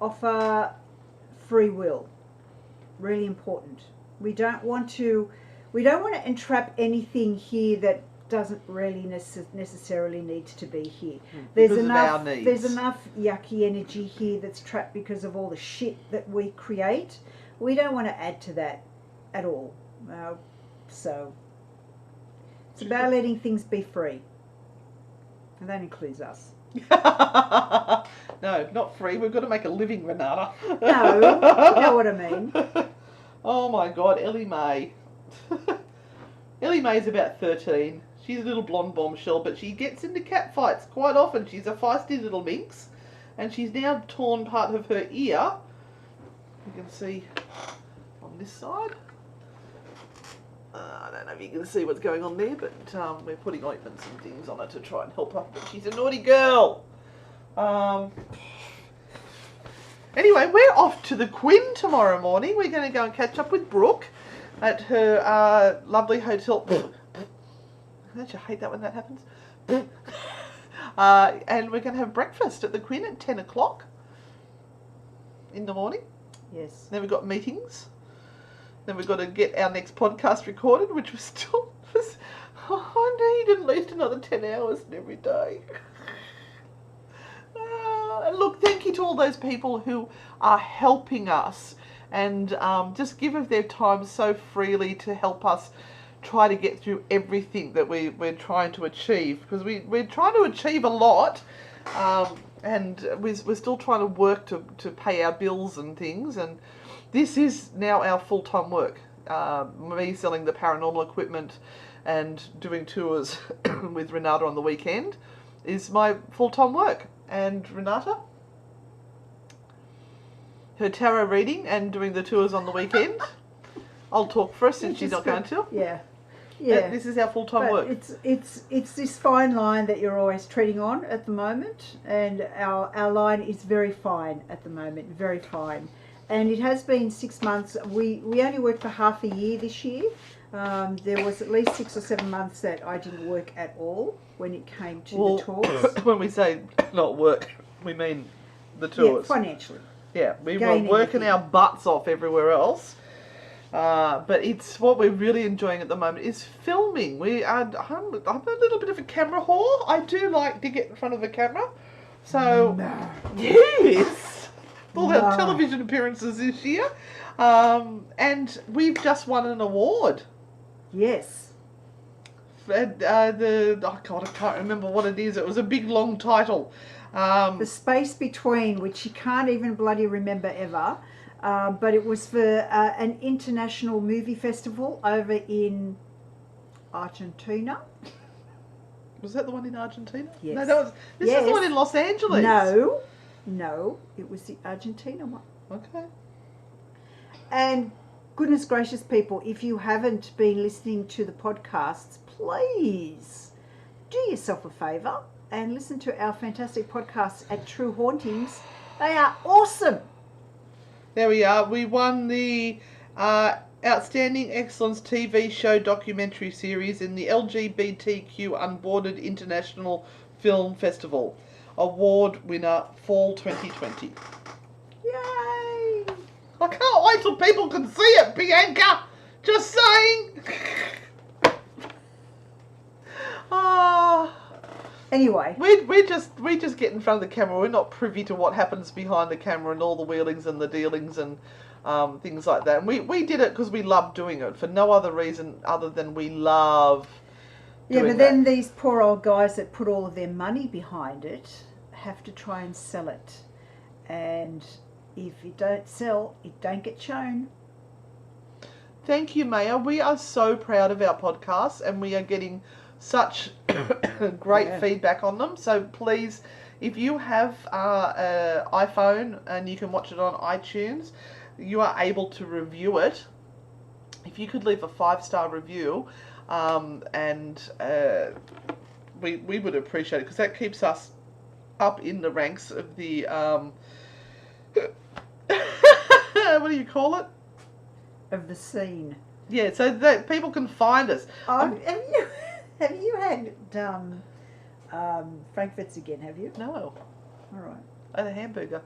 offer free will. Really important. We don't want to entrap anything here that doesn't really necessarily need to be here. There's enough yucky energy here that's trapped because of all the shit that we create. We don't want to add to that at all. So it's about letting things be free, and that includes us. No, not free. We've got to make a living, Renata. No, you know what I mean. Oh my God, Ellie Mae. Ellie Mae's about 13. She's a little blonde bombshell, but she gets into cat fights quite often. She's a feisty little minx, and she's now torn part of her ear. You can see on this side. I don't know if you can see what's going on there, but we're putting ointments and things on her to try and help her. But she's a naughty girl. Anyway, we're off to the Quinn tomorrow morning. We're going to go and catch up with Brooke at her lovely hotel. Don't you hate that when that happens? And we're going to have breakfast at the Quinn at 10 o'clock in the morning. Yes. Then we've got meetings. Then we've got to get our next podcast recorded, which was still... I need at least another 10 hours every day. And look, thank you to all those people who are helping us and just give of their time so freely to help us try to get through everything that we're trying to achieve, because we're trying to achieve a lot, and we're still trying to work to pay our bills and things, and this is now our full-time work. Me selling the paranormal equipment and doing tours with Renata on the weekend is my full-time work. And Renata, her tarot reading and doing the tours on the weekend. I'll talk first since she's not going to. Yeah. Yeah. This is our full-time work. It's this fine line that you're always treading on at the moment, and our line is very fine at the moment, very fine. And it has been 6 months. We only worked for half a year this year. There was at least 6 or 7 months that I didn't work at all when it came to the tours. When we say not work, we mean the tours. Yeah, financially. Yeah, we were working our butts off everywhere else. But it's what we're really enjoying at the moment is filming. I'm a little bit of a camera whore. I do like to get in front of the camera. So, yes, all our television appearances this year. And we've just won an award. Yes. And, I can't remember what it is. It was a big, long title. The Space Between, which you can't even bloody remember ever. But it was for an international movie festival over in Argentina. Was that the one in Argentina? Yes. No, this is the one in Los Angeles. No. No, it was the Argentina one. Okay. And goodness gracious, people, if you haven't been listening to the podcasts, please do yourself a favour and listen to our fantastic podcasts at True Hauntings. They are awesome. There we are. We won the Outstanding Excellence TV Show Documentary Series in the LGBTQ Unboarded International Film Festival. Award winner, Fall 2020. Yay! I can't wait till people can see it, Bianca! Just saying! Anyway. We just get in front of the camera. We're not privy to what happens behind the camera and all the wheelings and the dealings and things like that. And we did it because we love doing it for no other reason other than we love doing but then these poor old guys that put all of their money behind it have to try and sell it. And if you don't sell, it don't get shown. Thank you, Maya. We are so proud of our podcasts and we are getting such great feedback on them. So please, if you have an iPhone and you can watch it on iTunes, you are able to review it. If you could leave a 5-star review, and we would appreciate it because that keeps us up in the ranks of the what do you call it? Of the scene. Yeah, so that people can find us. Have you had Frankfurts again, have you? No. All right. I had a hamburger.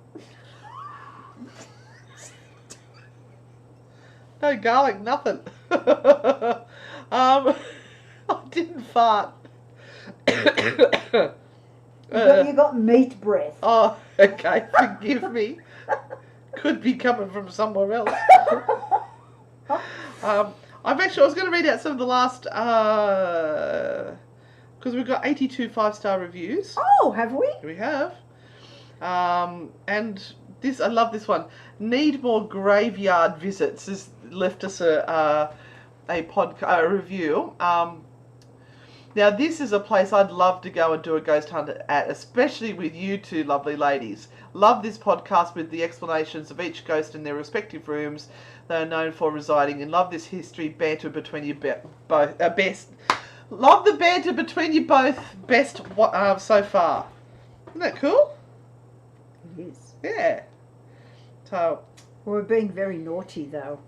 No garlic, nothing. I didn't fart. You got meat breath. Oh, okay, forgive me. Could be coming from somewhere else. I was going to read out some of the last, because we've got 82 5-star reviews. Oh, have we? We have. And this, I love this one. Need more graveyard visits. This left us a review. Now, this is a place I'd love to go and do a ghost hunt at, especially with you two lovely ladies. Love this podcast with the explanations of each ghost in their respective rooms they are known for residing in. Love this history banter between you both. Best. Love the banter between you both. Best so far. Isn't that cool? It is. Yeah. So. We're being very naughty, though.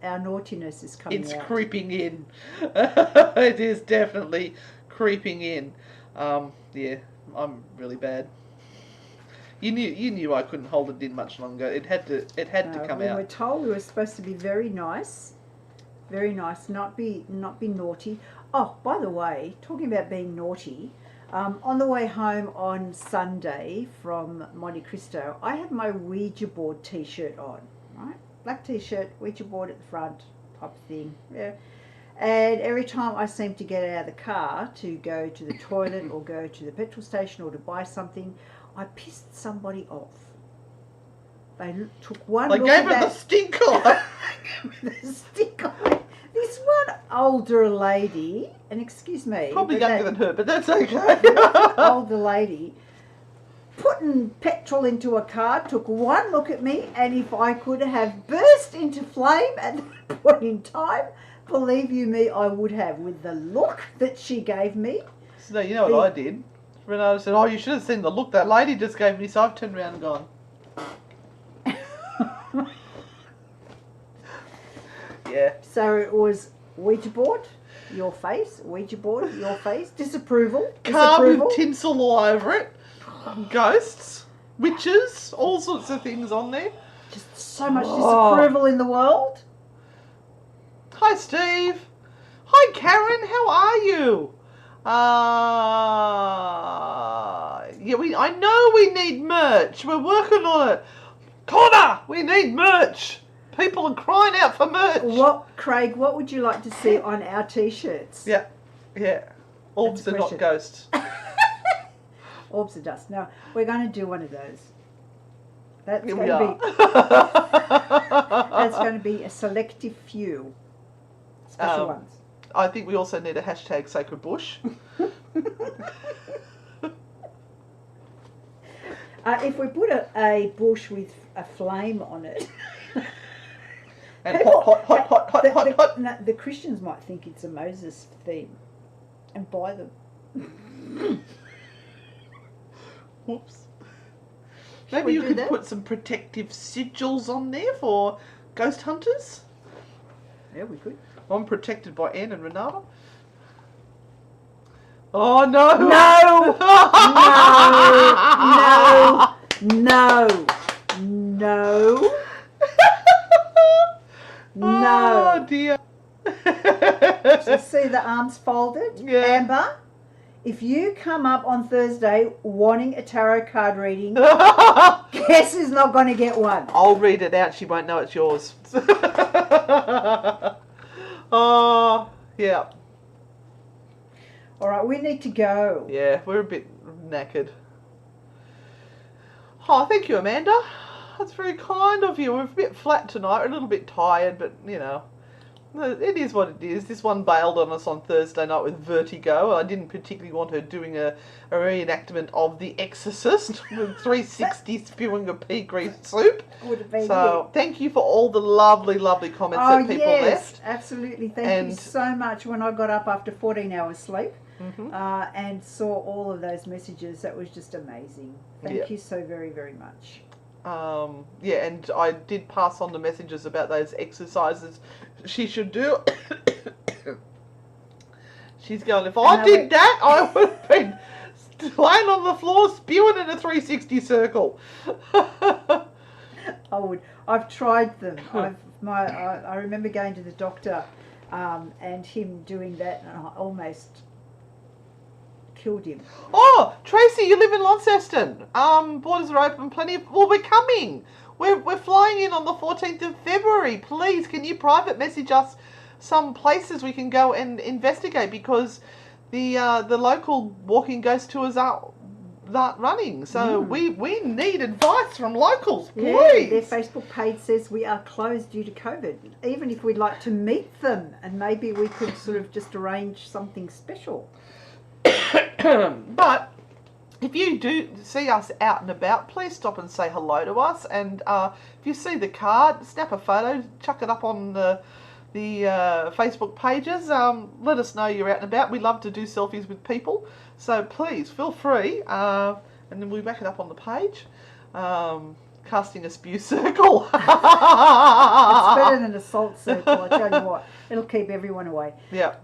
Our naughtiness is coming out. It's creeping in. It is definitely creeping in. Yeah, I'm really bad. You knew I couldn't hold it in much longer. It had to come out. We were told we were supposed to be very nice, not be naughty. Oh, by the way, talking about being naughty, on the way home on Sunday from Montecristo, I had my Ouija board T-shirt on, right? Black T-shirt, Ouija board at the front, type of thing. Yeah. And every time I seemed to get out of the car to go to the toilet or go to the petrol station or to buy something, I pissed somebody off. They took one look at that. They gave her the stink eye. The stink eye. This one older lady, and excuse me. Probably younger than her, but that's okay. Older lady, putting petrol into a car, took one look at me, and if I could have burst into flame at that point in time, believe you me, I would have, with the look that she gave me. So, you know what I did? Renata said, "Oh, you should have seen the look that lady just gave me," so I've turned around and gone. Yeah. So it was Ouija board, your face, Ouija board, your face, disapproval. Carved with tinsel all over it. Ghosts, witches, all sorts of things on there. Just so much disapproval in the world. Hi, Steve. Hi, Karen. How are you? Yeah, I know we need merch. We're working on it. Connor, we need merch. People are crying out for merch. Craig, what would you like to see on our T-shirts? Yeah. Orbs are not ghosts. Orbs of dust. No, we're going to do one of those. That's going to be a selective few. Special ones. I think we also need a hashtag Sacred Bush. If we put a bush with a flame on it, And people- hot. no, the Christians might think it's a Moses theme and buy them. Whoops. Should Maybe we you do could that? put some protective sigils on there for ghost hunters. Yeah, we could. I'm protected by Anne and Renata. Oh no! No! Oh dear. You see the arms folded? Yeah. Amber, if you come up on Thursday wanting a tarot card reading, guess who's not going to get one? I'll read it out. She won't know it's yours. Oh, yeah. All right, we need to go. Yeah, we're a bit knackered. Oh, thank you, Amanda. That's very kind of you. We're a bit flat tonight. We're a little bit tired, but, you know, it is what it is. This one bailed on us on Thursday night with vertigo. I didn't particularly want her doing a reenactment of The Exorcist with 360 spewing a pea grease soup. Would have been So, thank you for all the lovely, lovely comments that people left. Absolutely. Thank you so much. When I got up after 14 hours sleep and saw all of those messages, that was just amazing. Thank you so very, very much. Yeah, and I did pass on the messages about those exercises she should do. She's going, if I did that, I would have been laying on the floor spewing in a 360 circle. I would. I've tried them. I remember going to the doctor and him doing that, and I almost killed him. Oh, Tracy, you live in Launceston. Borders are open. Well, we're coming. We're flying in on the 14th of February. Please, can you private message us some places we can go and investigate, because the local walking ghost tours aren't running. So we need advice from locals, please. Yeah, their Facebook page says we are closed due to COVID. Even if we'd like to meet them, and maybe we could sort of just arrange something special. But if you do see us out and about, please stop and say hello to us. And if you see the card, snap a photo, chuck it up on the Facebook pages. Let us know you're out and about. We love to do selfies with people, so please feel free. And then we back it up on the page. Casting a spew circle. It's better than a salt circle, I tell you what. It'll keep everyone away. Yeah.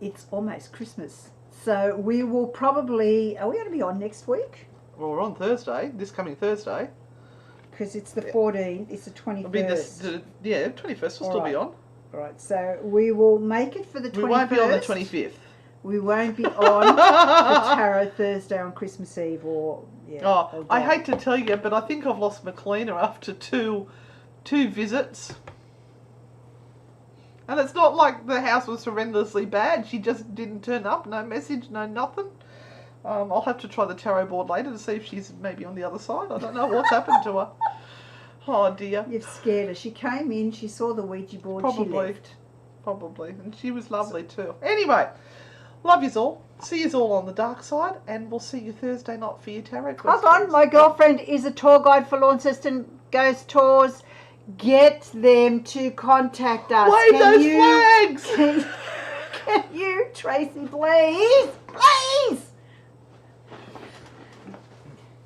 It's almost Christmas, so we will probably... Are we going to be on next week? Well, we're on Thursday, this coming Thursday. Because it's the 14th, it's the 21st. It'll be 21st will still be on. Right, so we will make it for the 21st. We won't be on the 25th. We won't be on the Tarot Thursday on Christmas Eve or... Yeah, I hate to tell you, but I think I've lost McLeana after two visits. And it's not like the house was horrendously bad. She just didn't turn up. No message, no nothing. I'll have to try the tarot board later to see if she's maybe on the other side. I don't know what's happened to her. Oh, dear. You've scared her. She came in, she saw the Ouija board, she left. Probably. And she was lovely too. Anyway, love yous all. See yous all on the dark side. And we'll see you Thursday night for your tarot questions. Hold on, my girlfriend is a tour guide for Launceston Ghost Tours. Get them to contact us. Wave those flags! Can you, Tracy, please? Please!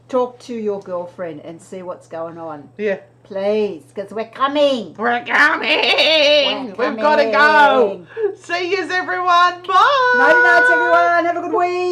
Talk to your girlfriend and see what's going on. Yeah. Please, because we're coming. We're coming! We've got to go! See yous, everyone! Bye! Night nights, everyone. Have a good week.